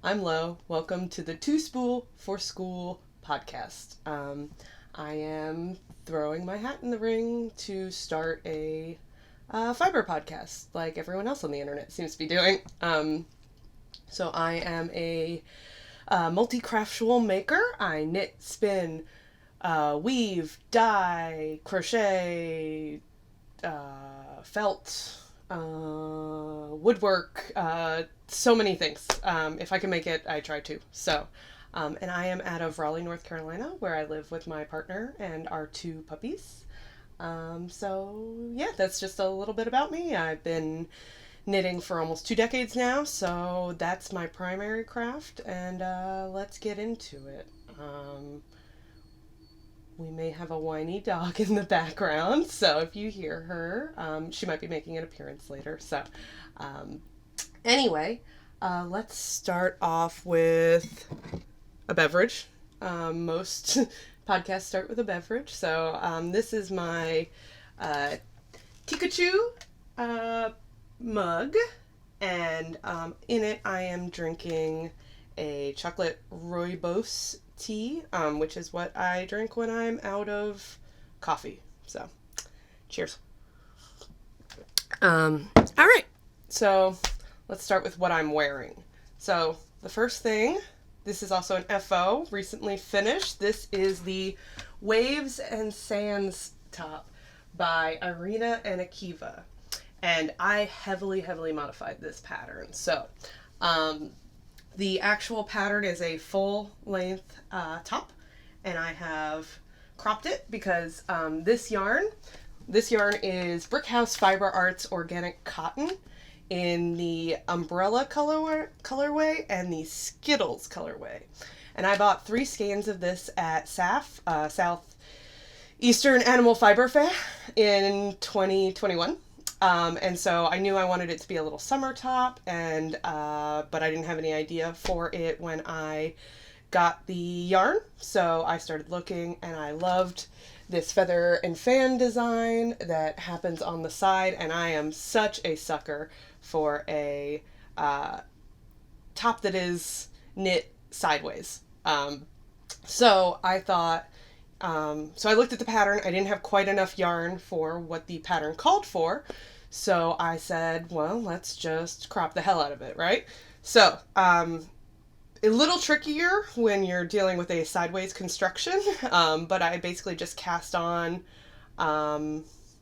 I'm Lo. Welcome to the Two Spool for School podcast. I am throwing my hat in the ring to start a fiber podcast like everyone else on the internet seems to be doing. So I am a multi-craft maker. I knit, spin, weave, dye, crochet, felt, woodwork, so many things. If I can make it, I try to. So, and I am out of Raleigh, North Carolina, where I live with my partner and our two puppies. So yeah, that's just a little bit about me. I've been knitting for almost 2 decades now, so that's my primary craft, and let's get into it. We may have a whiny dog in the background, so if you hear her, she might be making an appearance later. So anyway, let's start off with a beverage. Most podcasts start with a beverage. So this is my Pikachu mug, and in it I am drinking a chocolate rooibos tea, which is what I drink when I'm out of coffee. So, cheers. All right. So, let's start with what I'm wearing. So, the first thing, this is also an FO, recently finished. This is the Waves and Sands top by Irina and Anikeeva. And I heavily modified this pattern. So, the actual pattern is a full-length top, and I have cropped it because this yarn is Brickhouse Fiber Arts Organic Cotton in the Umbrella colorway and the Skittles colorway. And I bought 3 skeins of this at SAF, Southeastern Animal Fiber Fair, in 2021. And so I knew I wanted it to be a little summer top, and but I didn't have any idea for it when I got the yarn. So I started looking, and I loved this feather and fan design that happens on the side, and I am such a sucker for a top that is knit sideways. So I thought, so I looked at the pattern. I didn't have quite enough yarn for what the pattern called for. So I said, well, let's just crop the hell out of it, right? So, a little trickier when you're dealing with a sideways construction, but I basically just cast on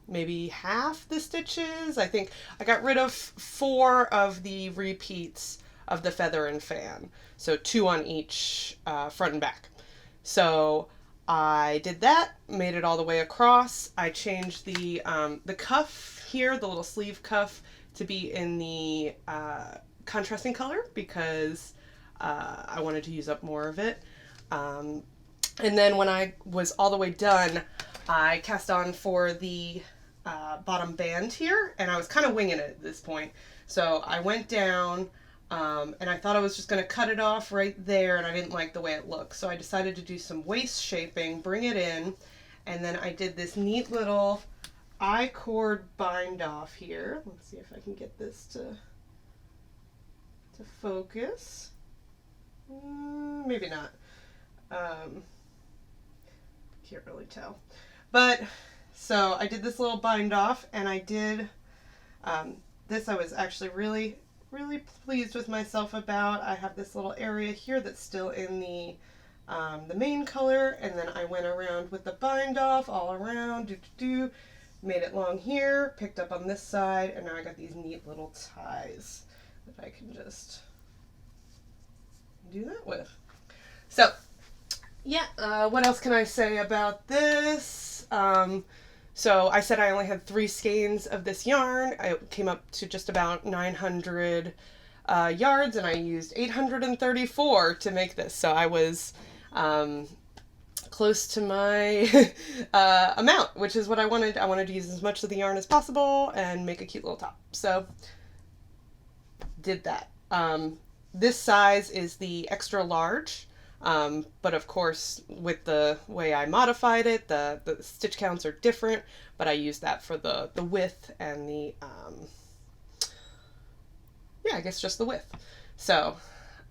maybe half the stitches. I think I got rid of 4 of the repeats of the feather and fan. So 2 on each front and back. So I did that, made it all the way across. I changed the cuff here, the little sleeve cuff, to be in the contrasting color because I wanted to use up more of it. And then when I was all the way done, I cast on for the bottom band here, and I was kind of winging it at this point. So I went down, and I thought I was just going to cut it off right there, and I didn't like the way it looked. So I decided to do some waist shaping, bring it in, and then I did this neat little I-cord bind off here. Let's see if I can get this to focus. Maybe not. Can't really tell. But, so I did this little bind off, and I did this. I was actually really pleased with myself about. I have this little area here that's still in the main color, and then I went around with the bind off all around, made it long here, picked up on this side, and now I got these neat little ties that I can just do that with. So, yeah, what else can I say about this? So I said I only had 3 skeins of this yarn. I came up to just about 900 yards, and I used 834 to make this. So I was close to my amount, which is what I wanted. I wanted to use as much of the yarn as possible and make a cute little top. So did that. This size is the extra large, but of course with the way I modified it, the stitch counts are different, but I used that for the width and the, yeah, I guess just the width. So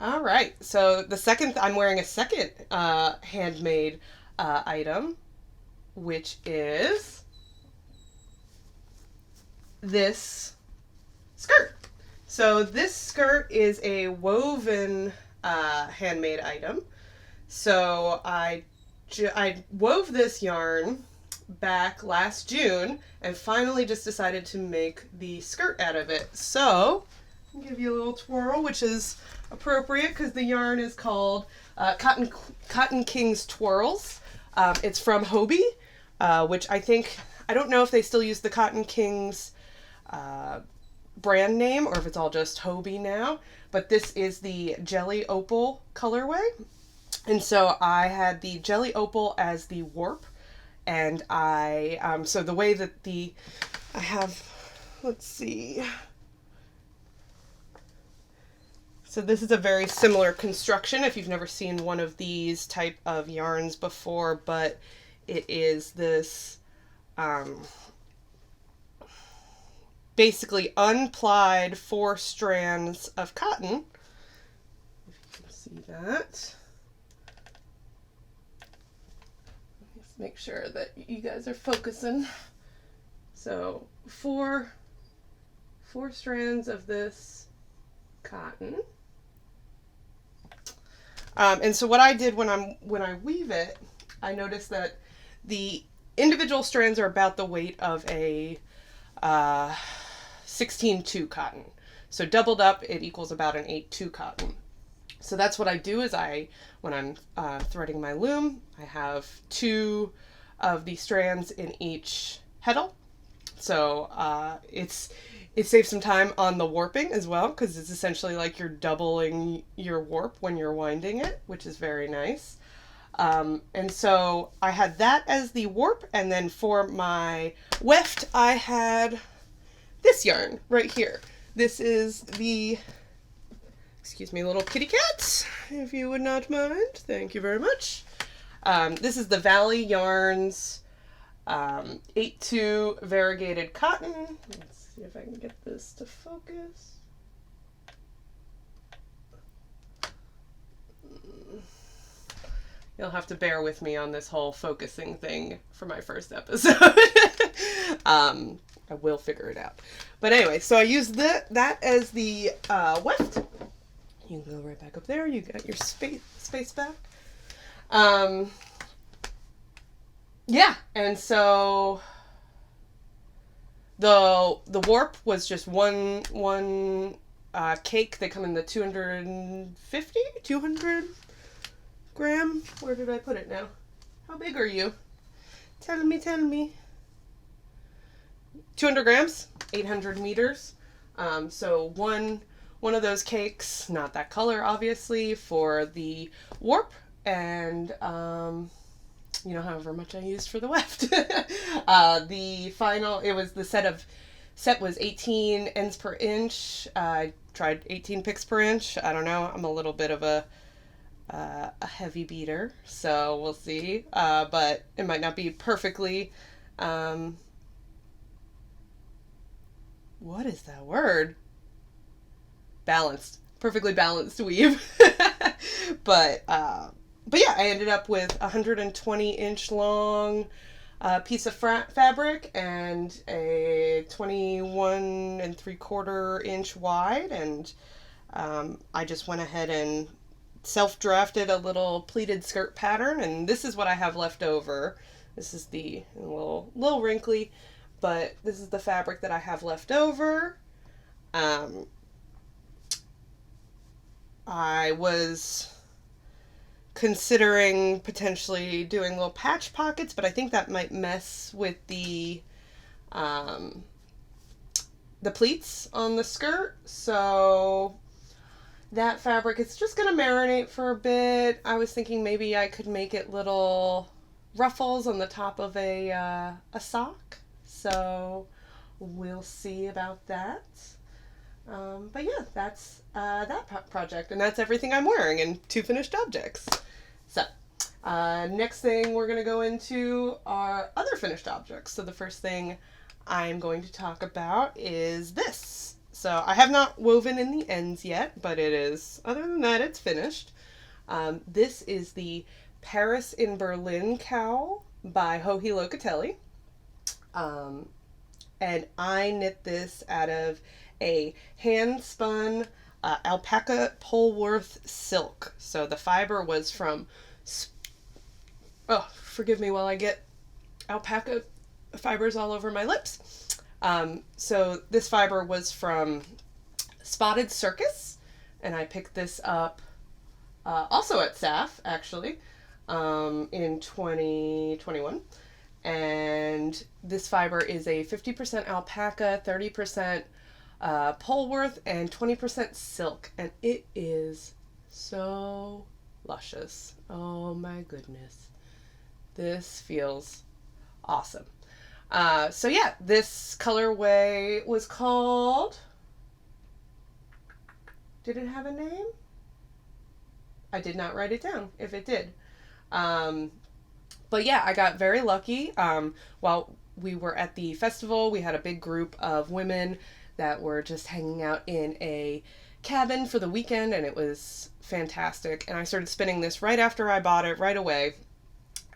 All right, so the second, I'm wearing a second handmade item, which is this skirt. So this skirt is a woven handmade item. So I wove this yarn back last June and finally just decided to make the skirt out of it. So I'll give you a little twirl, which is appropriate because the yarn is called Cotton King's Twirls. It's from Hobie, which I don't know if they still use the Cotton King's brand name or if it's all just Hobie now, but this is the Jelly Opal colorway. And so I had the Jelly Opal as the warp, and so the way that I have, let's see. So this is a very similar construction if you've never seen one of these type of yarns before, but it is this basically unplied 4 strands of cotton. If you can see that. Let's make sure that you guys are focusing. So 4 strands of this cotton. And so what I did when I weave it, I noticed that the individual strands are about the weight of a 16-2 cotton. So doubled up, it equals about an 8-2 cotton. So that's what I do is when I'm threading my loom, I have 2 of the strands in each heddle. So it saves some time on the warping as well, because it's essentially like you're doubling your warp when you're winding it, which is very nice. And so I had that as the warp, and then for my weft, I had this yarn right here. This is the, excuse me, little kitty cat, if you would not mind. Thank you very much. This is the Valley Yarns 8-2 variegated cotton. Let's see if I can get this to focus. You'll have to bear with me on this whole focusing thing for my first episode. I will figure it out. But anyway, so I used that as the weft. You can go right back up there. You got your space back. Yeah, and so the warp was just one cake. They come in the 200 gram. Where did I put it now? How big are you? Tell me. 200 grams, 800 meters. So one of those cakes, not that color obviously, for the warp, and however much I used for the weft. The final, set was 18 ends per inch. I tried 18 picks per inch. I don't know. I'm a little bit of a heavy beater, so we'll see. But it might not be perfectly, what is that word? Balanced. Perfectly balanced weave. But yeah, I ended up with a 120-inch long piece of fabric and a 21 3/4 inch wide, and I just went ahead and self-drafted a little pleated skirt pattern, and this is what I have left over. This is the little wrinkly, but this is the fabric that I have left over. I was considering potentially doing little patch pockets, but I think that might mess with the pleats on the skirt. So that fabric, it's just going to marinate for a bit. I was thinking maybe I could make it little ruffles on the top of a sock. So we'll see about that. But yeah, that's that project, and that's everything I'm wearing and 2 finished objects. So next thing we're going to go into are other finished objects. So the first thing I'm going to talk about is this. So I have not woven in the ends yet, but it is, other than that, it's finished. This is the Paris in Berlin cowl by Joji Locatelli. And I knit this out of a hand-spun Alpaca Polwarth silk. So the fiber was from, oh, forgive me while I get alpaca fibers all over my lips. So this fiber was from Spotted Circus, and I picked this up also at SAF, actually, in 2021. And this fiber is a 50% alpaca, 30% Polwarth, and 20% silk. And it is so luscious. Oh my goodness. This feels awesome. So yeah, this colorway was called... Did it have a name? I did not write it down, if it did. But yeah, I got very lucky. While we were at the festival, we had a big group of women that were just hanging out in a cabin for the weekend, and it was fantastic. And I started spinning this right after I bought it, right away.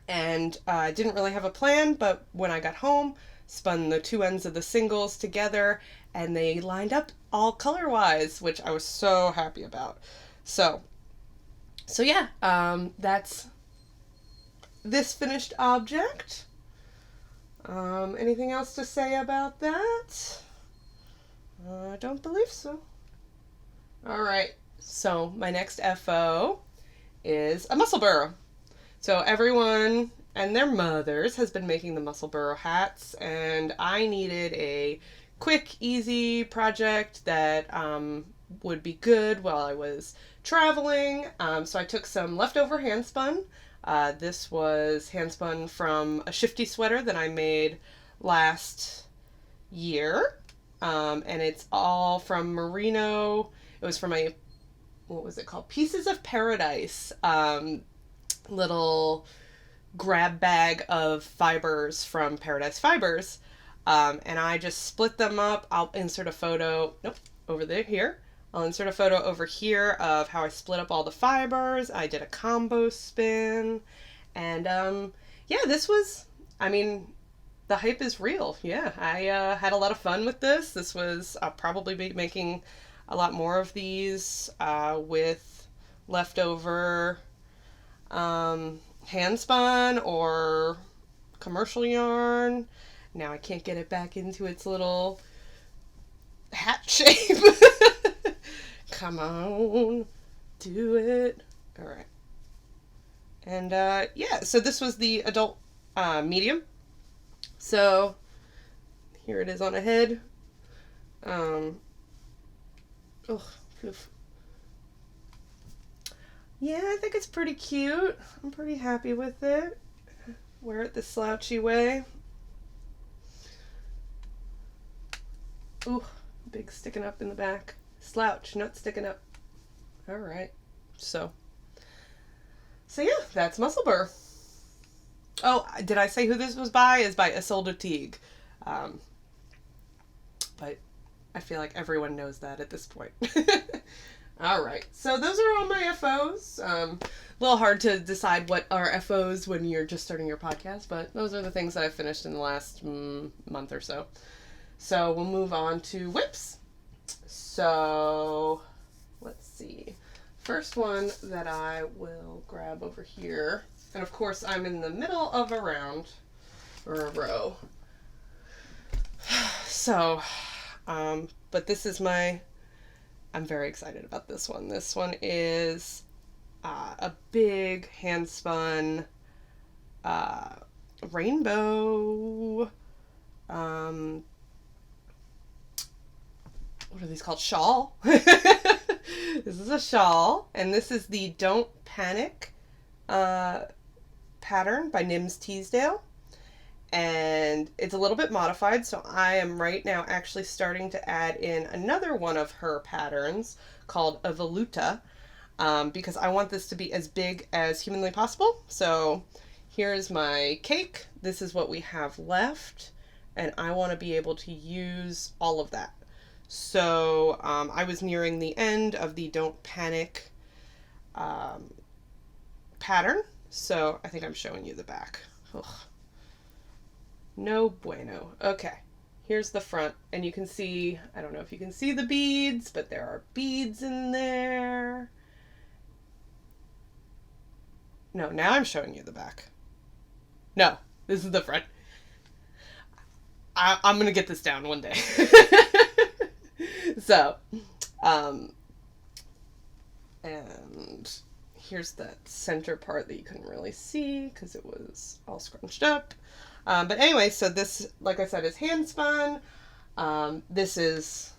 And I didn't really have a plan, but when I got home, spun the two ends of the singles together, and they lined up all color-wise, which I was so happy about. So yeah, that's this finished object. Anything else to say about that? I don't believe so. All right, so my next FO is a Musselburgh. So everyone and their mothers has been making the Musselburgh hats, and I needed a quick, easy project that would be good while I was traveling. So I took some leftover handspun. This was handspun from a shifty sweater that I made last year. And it's all from Merino. It was from a, what was it called? Pieces of Paradise. Little grab bag of fibers from Paradise Fibers. And I just split them up. I'll insert a photo, nope, over there, here. I'll insert a photo over here of how I split up all the fibers. I did a combo spin. And yeah, this was, I mean, the hype is real. Yeah, I had a lot of fun with this. This was, I'll probably be making a lot more of these with leftover handspun or commercial yarn. Now I can't get it back into its little hat shape. Come on, do it. All right. And yeah, so this was the adult medium. So here it is on a head. Oh, oof. Yeah, I think it's pretty cute. I'm pretty happy with it. Wear it the slouchy way. Ooh, big sticking up in the back. Slouch, not sticking up. All right. So yeah, that's Musselburgh. Oh, did I say who this was by? It's by Ysolda Teague. But I feel like everyone knows that at this point. All right. So those are all my FOs. A little hard to decide what are FOs when you're just starting your podcast, but those are the things that I've finished in the last month or so. So we'll move on to whips. So let's see. First one that I will grab over here, and of course I'm in the middle of a round or a row. So, but this is I'm very excited about this one. This one is a big handspun rainbow, what are these called? Shawl. This is a shawl, and this is the Don't Panic pattern by Nim Teasdale. And it's a little bit modified, so I am right now actually starting to add in another one of her patterns called a Voluta, because I want this to be as big as humanly possible. So here's my cake. This is what we have left, and I want to be able to use all of that. So I was nearing the end of the Don't Panic pattern. So I think I'm showing you the back. Ugh. No bueno. Okay. Here's the front, and you can see, I don't know if you can see the beads, but there are beads in there. No, now I'm showing you the back. No, this is the front. I'm going to get this down one day. So, and here's that center part that you couldn't really see because it was all scrunched up. But anyway, so this, like I said, is hand spun. This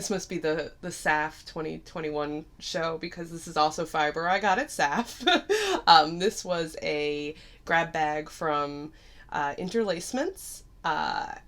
must be the SAF 2021 show because this is also fiber I got at SAF. This was a grab bag from Interlacements.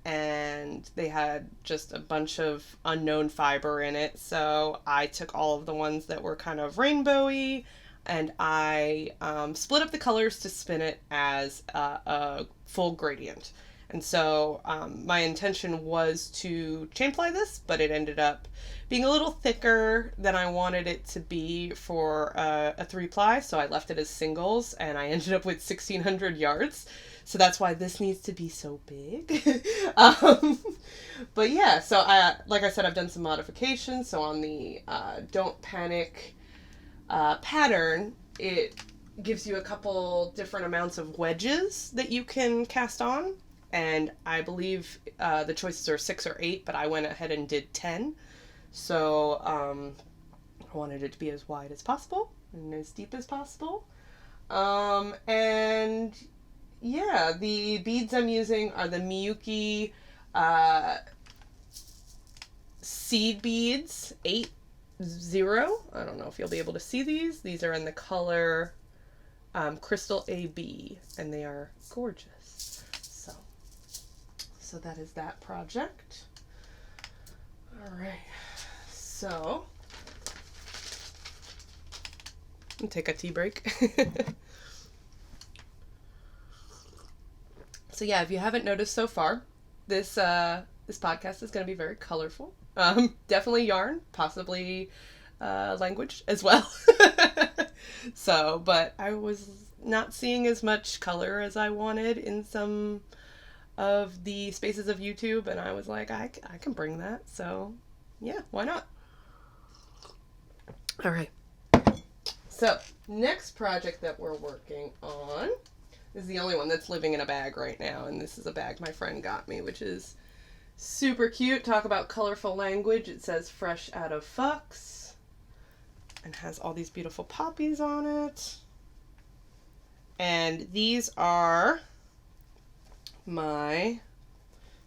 And they had just a bunch of unknown fiber in it. So I took all of the ones that were kind of rainbowy and I split up the colors to spin it as a full gradient. And so my intention was to chain ply this, but it ended up being a little thicker than I wanted it to be for a 3-ply. So I left it as singles and I ended up with 1,600 yards. So that's why this needs to be so big. But yeah, so like I said, I've done some modifications. So on the Don't Panic pattern, it gives you a couple different amounts of wedges that you can cast on. And I believe the choices are 6 or 8, but I went ahead and did 10. So I wanted it to be as wide as possible and as deep as possible. And yeah, the beads I'm using are the Miyuki seed beads 8-0. I don't know if you'll be able to see these. These are in the color Crystal AB, and they are gorgeous. So that is that project. All right. So, I'll take a tea break. So yeah, if you haven't noticed so far, this podcast is going to be very colorful. Definitely yarn, possibly language as well. So, but I was not seeing as much color as I wanted in some of the spaces of YouTube, and I was like, I can bring that. So yeah, why not? All right. So next project that we're working on is the only one that's living in a bag right now, and this is a bag my friend got me, which is super cute. Talk about colorful language. It says fresh out of Fox and has all these beautiful poppies on it. And these are my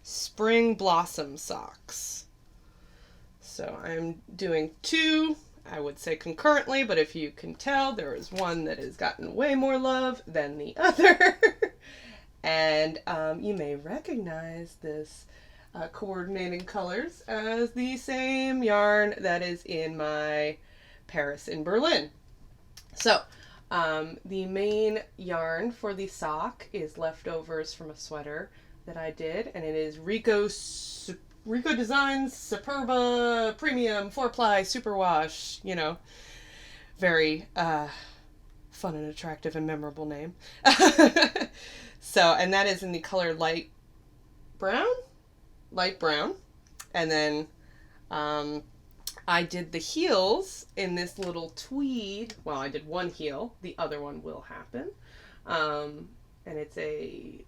spring blossom socks. So I'm doing 2, I would say concurrently, but if you can tell, there is one that has gotten way more love than the other. And you may recognize this coordinating colors as the same yarn that is in my Paris in Berlin. So the main yarn for the sock is leftovers from a sweater that I did, and it is Rico Design's Superba Premium 4-ply Superwash, you know, very fun and attractive and memorable name. So, and that is in the color light brown, and then I did the heels in this little tweed. Well, I did one heel, the other one will happen, and it's a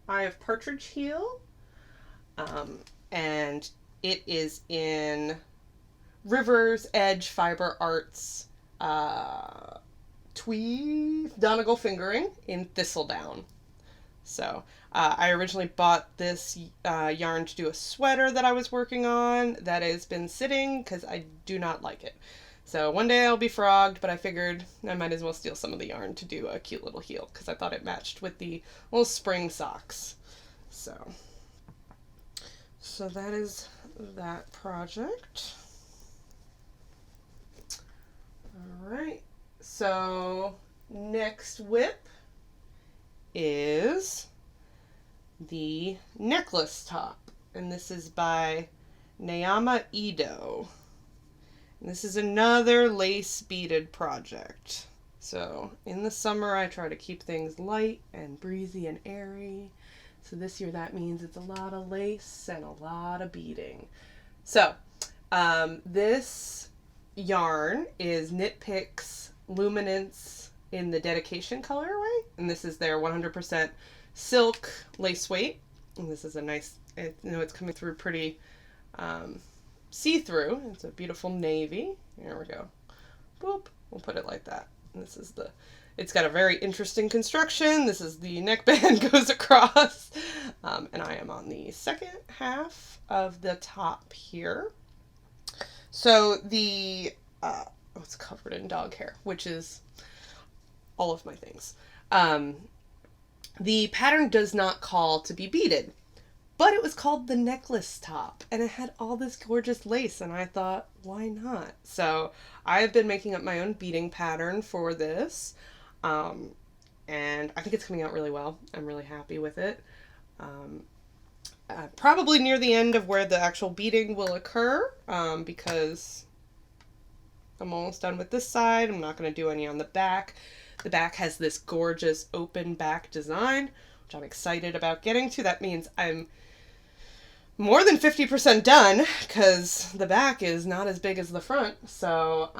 Eye of Partridge heel. And it is in River's Edge Fiber Arts tweed Donegal Fingering in Thistle Down. So I originally bought this yarn to do a sweater that I was working on that has been sitting because I do not like it. So one day I'll be frogged, but I figured I might as well steal some of the yarn to do a cute little heel because I thought it matched with the little spring socks. So that is that project. All right. So next whip is the necklace top, and this is by Naama Edo. And this is another lace beaded project. So in the summer I try to keep things light and breezy and airy. So this year that means it's a lot of lace and a lot of beading. So this yarn is Knit Picks Luminance in the Dedication colorway. And this is their 100% silk lace weight. And this is a nice, it's coming through pretty see-through. It's a beautiful navy. There we go. Boop. We'll put it like that. And this is it's got a very interesting construction. This is the neckband goes across. And I am on the second half of the top here. So it's covered in dog hair, which is all of my things. The pattern does not call to be beaded, but it was called the necklace top, and it had all this gorgeous lace, and I thought, why not? So I've been making up my own beading pattern for this, and I think it's coming out really well. I'm really happy with it. Probably near the end of where the actual beading will occur, because I'm almost done with this side. I'm not going to do any on the back. The back has this gorgeous open back design, which I'm excited about getting to. That means I'm more than 50% done, because the back is not as big as the front. So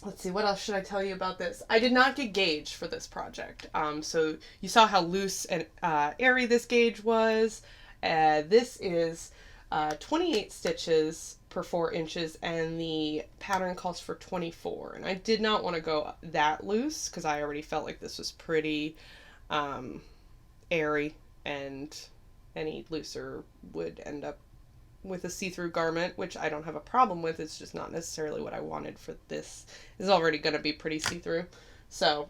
let's see, what else should I tell you about this? I did not get gauge for this project. So you saw how loose and airy this gauge was. This is 28 stitches per 4 inches, and the pattern calls for 24. And I did not want to go that loose because I already felt like this was pretty airy, and any looser would end up with a see-through garment, which I don't have a problem with. It's just not necessarily what I wanted for this. It's already going to be pretty see-through. So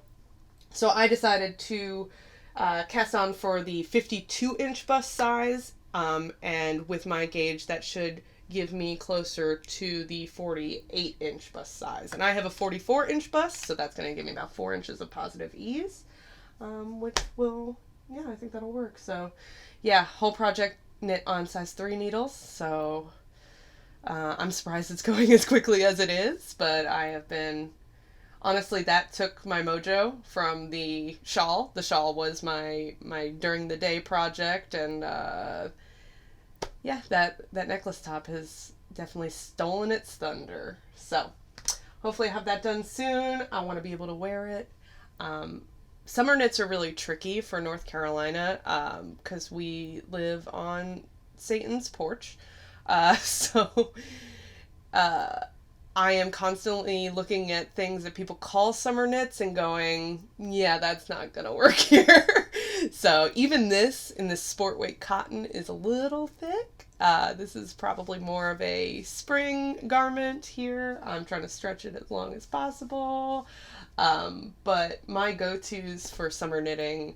I decided to cast on for the 52-inch bust size, and with my gauge that should give me closer to the 48-inch bust size. And I have a 44-inch bust, so that's going to give me about 4 inches of positive ease, which will, yeah, I think that'll work. So yeah, whole project knit on size 3 needles, so I'm surprised it's going as quickly as it is, but I have been, honestly, that took my mojo from the shawl. The shawl was my during the day project, and yeah, that necklace top has definitely stolen its thunder. So hopefully I have that done soon. I want to be able to wear it. Summer knits are really tricky for North Carolina because we live on Satan's porch. So I am constantly looking at things that people call summer knits and going, yeah, that's not going to work here. So even this, in this sport weight cotton, is a little thick. This is probably more of a spring garment here. I'm trying to stretch it as long as possible. But my go-tos for summer knitting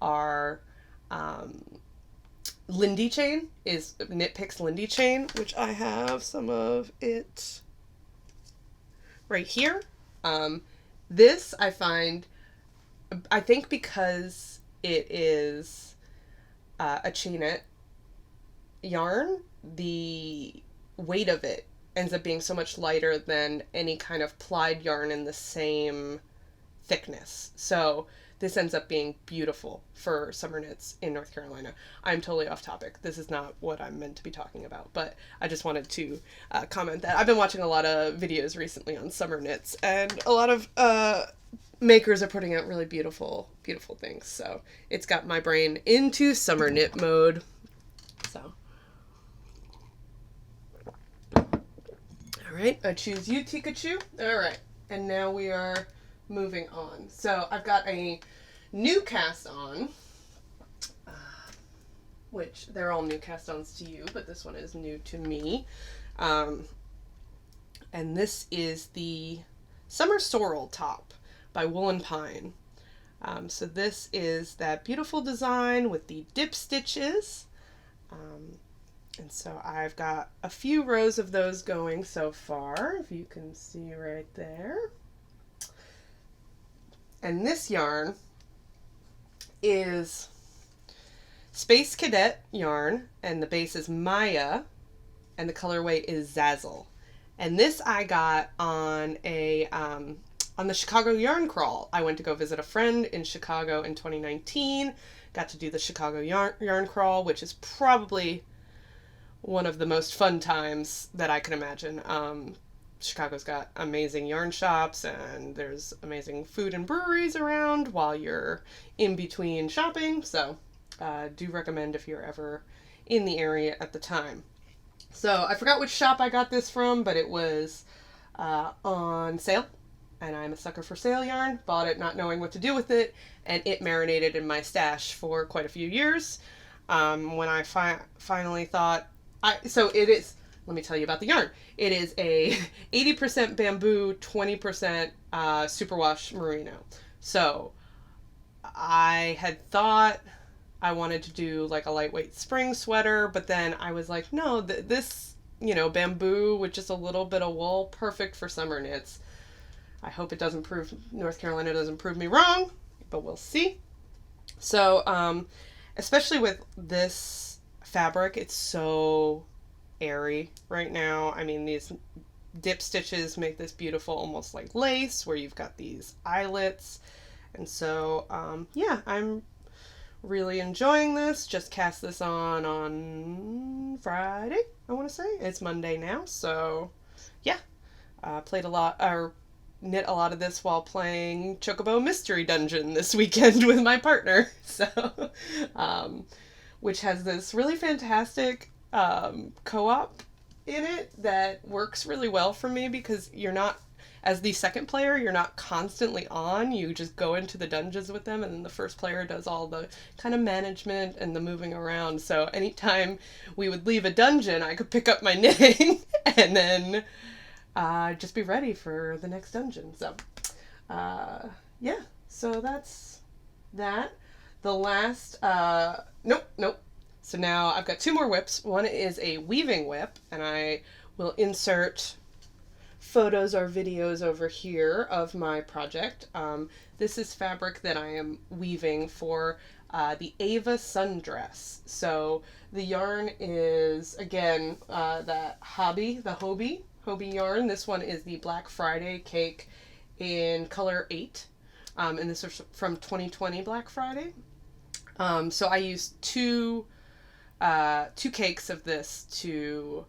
are Lindy chain, is Knit Picks Lindy chain, which I have some of it right here. This I find, I think because it is a chainette yarn, the weight of it ends up being so much lighter than any kind of plied yarn in the same thickness. So this ends up being beautiful for summer knits in North Carolina. I'm totally off topic. This is not what I'm meant to be talking about, but I just wanted to comment that I've been watching a lot of videos recently on summer knits, and a lot of makers are putting out really beautiful, beautiful things. So it's got my brain into summer knit mode. So, all right, I choose you, Pikachu. All right, and now we are moving on. So I've got a new cast on, which they're all new cast ons to you, but this one is new to me. And this is the Summer Sorrel top by Wool & Pine. So this is that beautiful design with the dip stitches. And so I've got a few rows of those going so far, if you can see right there. And this yarn is Space Cadet yarn, and the base is Maya, and the colorway is Zazzle. And this I got on on the Chicago Yarn Crawl. I went to go visit a friend in Chicago in 2019, got to do the Chicago Yarn Crawl, which is probably one of the most fun times that I can imagine. Chicago's got amazing yarn shops, and there's amazing food and breweries around while you're in between shopping, so do recommend if you're ever in the area at the time. So I forgot which shop I got this from, but it was on sale, and I'm a sucker for sale yarn. Bought it not knowing what to do with it, and it marinated in my stash for quite a few years. When I finally thought, so it is, let me tell you about the yarn. It is a 80% bamboo, 20% superwash merino. So I had thought I wanted to do like a lightweight spring sweater, but then I was like, no, this, bamboo with just a little bit of wool, perfect for summer knits. I hope it doesn't prove, North Carolina doesn't prove me wrong, but we'll see. So, especially with this fabric, it's so airy right now. I mean, these dip stitches make this beautiful, almost like lace, where you've got these eyelets. And so, yeah, I'm really enjoying this. Just cast this on Friday, I want to say. It's Monday now, so yeah. Played a lot, or knit a lot of this while playing Chocobo Mystery Dungeon this weekend with my partner. So, which has this really fantastic co-op in it that works really well for me, because you're not, as the second player, you're not constantly on. You just go into the dungeons with them, and then the first player does all the kind of management and the moving around. So anytime we would leave a dungeon, I could pick up my knitting and then just be ready for the next dungeon. So yeah, so that's that. The last, nope. So now I've got two more whips. One is a weaving whip, and I will insert photos or videos over here of my project. This is fabric that I am weaving for the Ava sundress. So the yarn is, again, the Hobie yarn. This one is the Black Friday cake in color 8. And this is from 2020 Black Friday. So I used two cakes of this to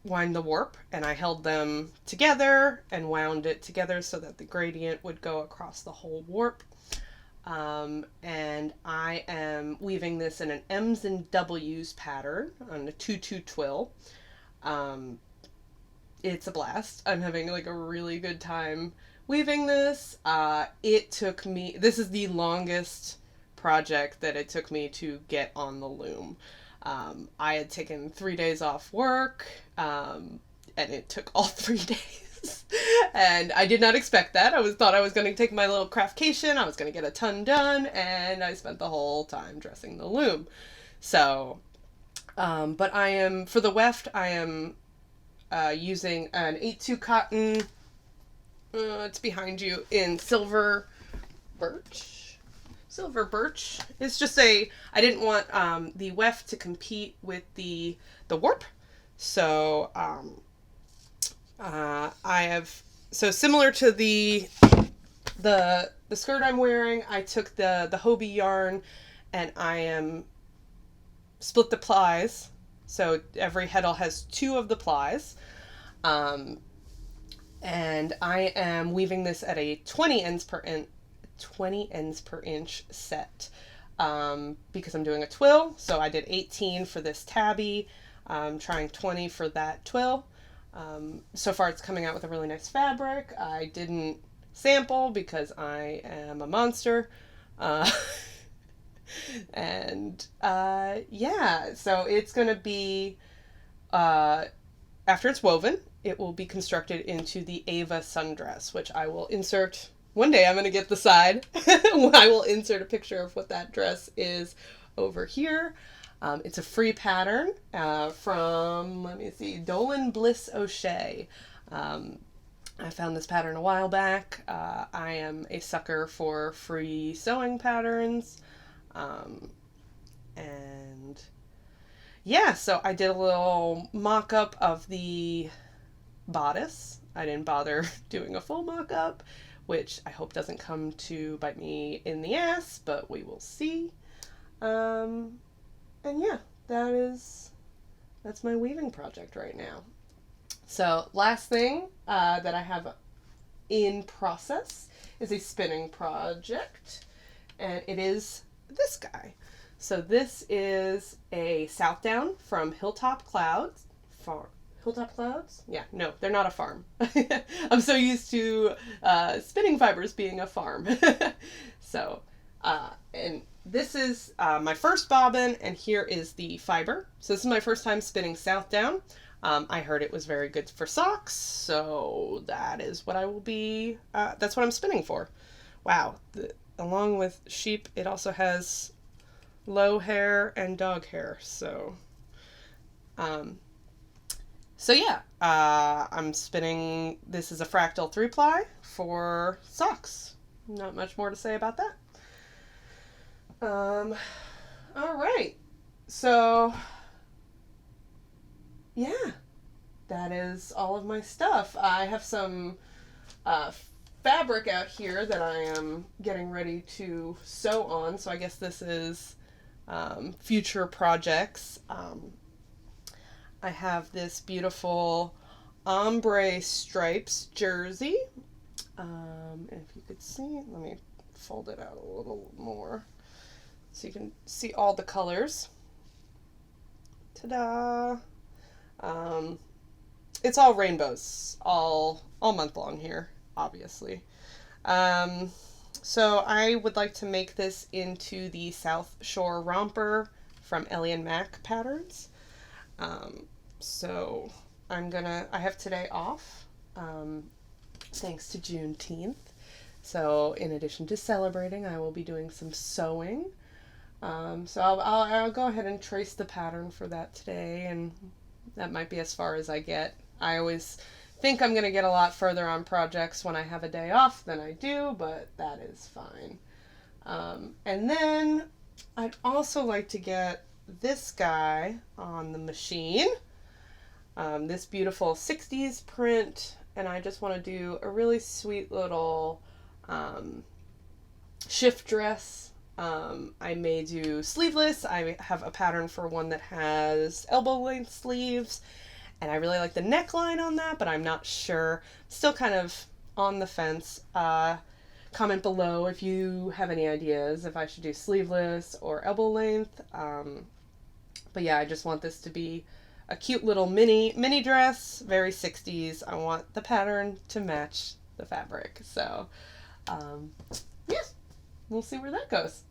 wind the warp, and I held them together and wound it together so that the gradient would go across the whole warp. And I am weaving this in an M's and W's pattern on a 2-2 twill. It's a blast. I'm having like a really good time weaving this. It took me, this is the longest project that it took me to get on the loom. I had taken 3 days off work, and it took all 3 days. And I did not expect that. Thought I was going to take my little craftcation, I was going to get a ton done, and I spent the whole time dressing the loom. So, but I am, for the weft, I am using an 8-2 cotton, it's behind you, in Silver Birch. It's just I didn't want the weft to compete with the warp. So I have, so similar to the skirt I'm wearing, I took the Hobie yarn and I am split the plies. So every heddle has 2 of the plies. And I am weaving this at a 20 ends per inch set, because I'm doing a twill. So I did 18 for this tabby, trying 20 for that twill. So far it's coming out with a really nice fabric. I didn't sample because I am a monster. And yeah, so it's going to be, after it's woven, it will be constructed into the Ava sundress, which I will insert. One day I'm going to get the side. I will insert a picture of what that dress is over here. It's a free pattern from, let me see, Dolan Bliss O'Shea. I found this pattern a while back. I am a sucker for free sewing patterns. And yeah, so I did a little mock-up of the bodice. I didn't bother doing a full mock-up, which I hope doesn't come to bite me in the ass, but we will see. And yeah, that's my weaving project right now. So last thing that I have in process is a spinning project, and it is this guy. So this is a South Down from Hilltop Clouds Farm. Hilltop Clouds? Yeah, no, they're not a farm. I'm so used to spinning fibers being a farm. So, and this is my first bobbin, and here is the fiber. So this is my first time spinning South Down. I heard it was very good for socks, so that is what I will be, that's what I'm spinning for. Wow. Along with sheep, it also has low hair and dog hair, so yeah, I'm spinning, this is a fractal 3-ply for socks. Not much more to say about that. Alright, so yeah, that is all of my stuff. I have some fabric out here that I am getting ready to sew on, so I guess this is future projects. I have this beautiful ombre stripes jersey. If you could see, let me fold it out a little more so you can see all the colors. Ta-da! It's all rainbows, all month long here, obviously. So I would like to make this into the South Shore Romper from Ellie and Mac Patterns. So I have today off, thanks to Juneteenth. So in addition to celebrating, I will be doing some sewing. So I'll go ahead and trace the pattern for that today, and that might be as far as I get. I always think I'm going to get a lot further on projects when I have a day off than I do, but that is fine. And then I'd also like to get this guy on the machine. This beautiful 60s print, and I just want to do a really sweet little shift dress. I may do sleeveless. I have a pattern for one that has elbow length sleeves, and I really like the neckline on that, but I'm not sure. Still kind of on the fence. Comment below if you have any ideas if I should do sleeveless or elbow length. But yeah, I just want this to be a cute little mini dress, very 60s. I want the pattern to match the fabric. So, yeah, we'll see where that goes.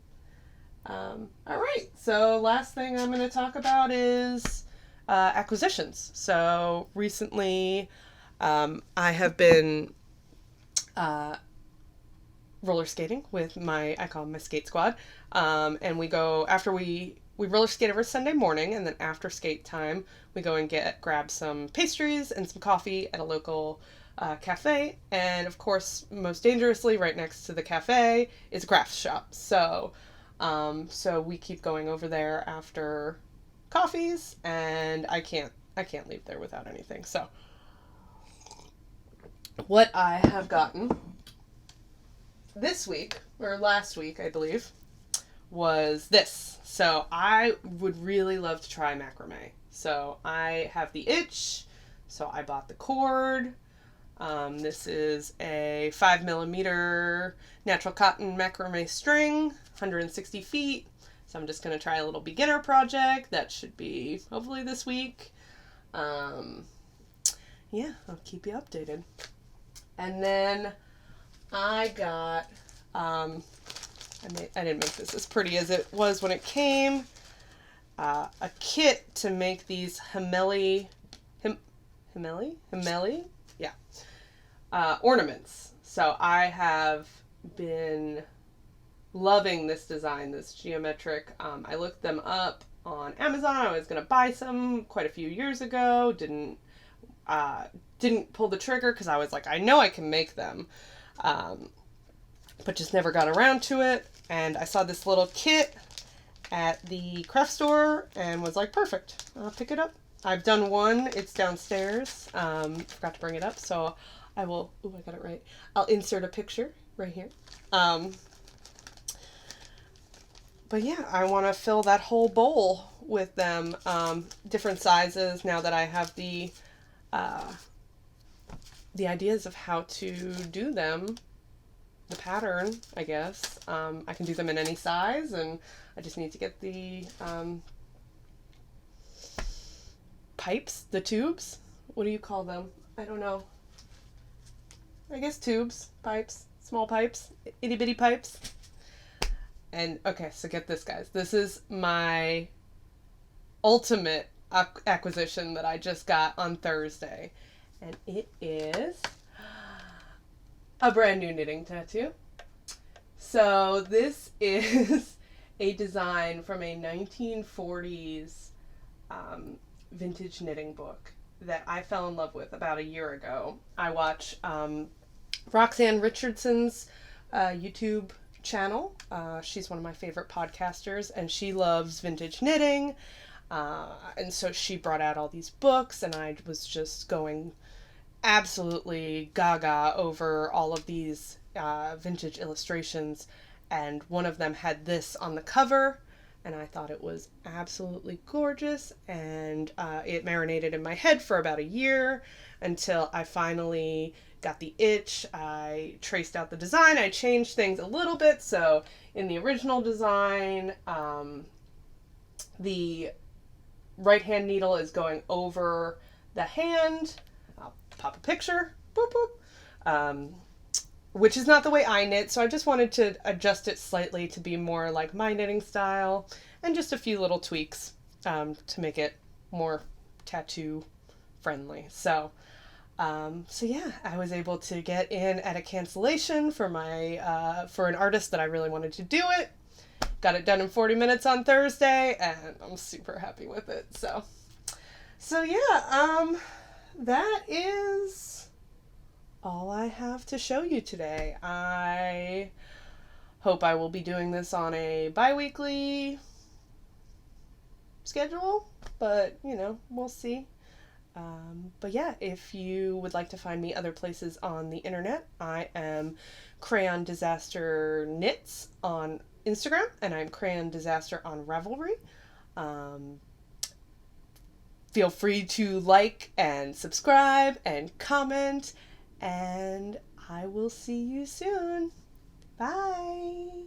All right, so last thing I'm going to talk about is acquisitions. So recently, I have been roller skating with I call them my skate squad. And we go, after we roller skate every Sunday morning, and then after skate time, we go and grab some pastries and some coffee at a local cafe. And of course, most dangerously, right next to the cafe is a craft shop. So we keep going over there after coffees, and I can't leave there without anything. So what I have gotten this week, or last week, I believe, was this. So I would really love to try macrame. So I have the itch, so I bought the cord. This is a 5mm natural cotton macrame string, 160 feet. So I'm just going to try a little beginner project. That should be hopefully this week. Yeah, I'll keep you updated. And then I got, I didn't make this as pretty as it was when it came, a kit to make these Himeli? Yeah. Ornaments. So I have been loving this design, this geometric. I looked them up on Amazon. I was going to buy some quite a few years ago. Didn't pull the trigger because I was like, I know I can make them. But just never got around to it. And I saw this little kit, at the craft store and was like, perfect, I'll pick it up. I've done one. It's downstairs. Forgot to bring it up, so I will... Ooh, I got it right. I'll insert a picture right here. But yeah, I want to fill that whole bowl with them. Different sizes now that I have the ideas of how to do them. The pattern, I guess. I can do them in any size, and I just need to get the pipes, the tubes. What do you call them? I don't know. I guess tubes, pipes, small pipes, itty bitty pipes. And okay, so get this, guys. This is my ultimate acquisition that I just got on Thursday. And it is a brand new knitting tattoo. So this is a design from a 1940s vintage knitting book that I fell in love with about a year ago. I watch Roxanne Richardson's YouTube channel. She's one of my favorite podcasters, and she loves vintage knitting. And so she brought out all these books, and I was just going absolutely gaga over all of these vintage illustrations, and one of them had this on the cover, and I thought it was absolutely gorgeous, and it marinated in my head for about a year until I finally got the itch. I traced out the design. I changed things a little bit. So in the original design, the right hand needle is going over the hand. I'll pop a picture. Boop, boop. Which is not the way I knit, so I just wanted to adjust it slightly to be more like my knitting style, and just a few little tweaks to make it more tattoo friendly. So yeah, I was able to get in at a cancellation for my for an artist that I really wanted to do it. Got it done in 40 minutes on Thursday, and I'm super happy with it. So yeah, that is all I have to show you today. I hope I will be doing this on a bi-weekly schedule, but you know, we'll see. But yeah, if you would like to find me other places on the internet, I am Crayon Disaster Knits on Instagram, and I'm Crayon Disaster on Ravelry. Feel free to like and subscribe and comment, and I will see you soon. Bye!